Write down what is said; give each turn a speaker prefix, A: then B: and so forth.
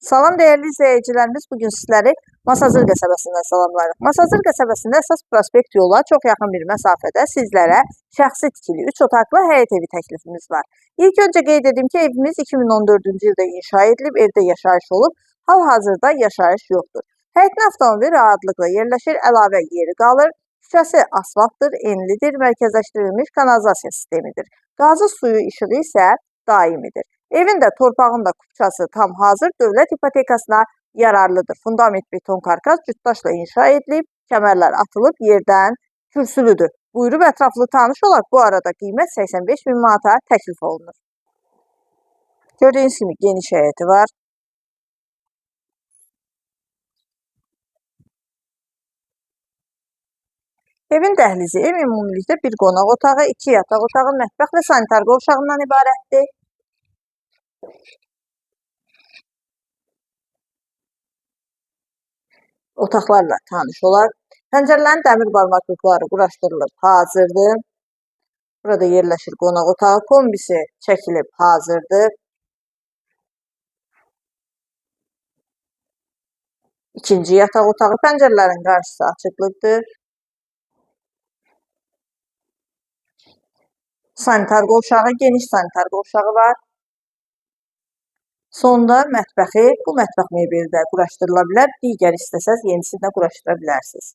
A: Salam değerli izləyicilərimiz, bugün sizləri Masazır qəsəbəsindən salamlayırıq. Masazır qəsəbəsində əsas prospekt yola çox yaxın bir məsafədə sizlərə şəxsi tikili 3 otaqlı həyət evi təklifimiz var. İlk öncə qeyd edim ki, evimiz 2014-cü ildə inşa edilib, evdə yaşayış olub, hal-hazırda yaşayış yoxdur. Həyətin avtomobil rahatlıqla yerləşir, əlavə yeri qalır, küçəsi asfaltdır, enlidir, mərkəzləşdirilmiş kanalizasiya sistemidir. Qazı suyu işığı isə daimidir. Evin də torpağın da kupçası tam hazır, dövlət ipotekasına yararlıdır. Fundament beton karkas cütdaşla inşa edilib, kəmərlər atılıb, yerdən kürsülüdür. Buyurub ətraflı tanış olaq. Bu arada qiymət 85 min manata təklif olunur. Gördüyünüz kimi geniş həyəti var. Evin dəhlizi ev ümumilikdə bir qonaq otağı, 2 yataq otağı, mətbəx və sanitar qovşağından ibarətdir. Otaqlarla tanış olaq. Pəncərələrin dəmir barmaqlıqları quraşdırılıb, hazırdır. Burada yerləşir qonaq otağı, kombisi çəkilib, hazırdır. İkinci yataq otağı, pəncərələrin qarşısı açıqlıqdır. Sanitar qovşağı, geniş sanitar qovşağı var. Sonda mətbəxi, bu mətbəx mebeli də quraşdırıla bilər. Digər istəsəz yenisini də quraşdıra bilərsiniz.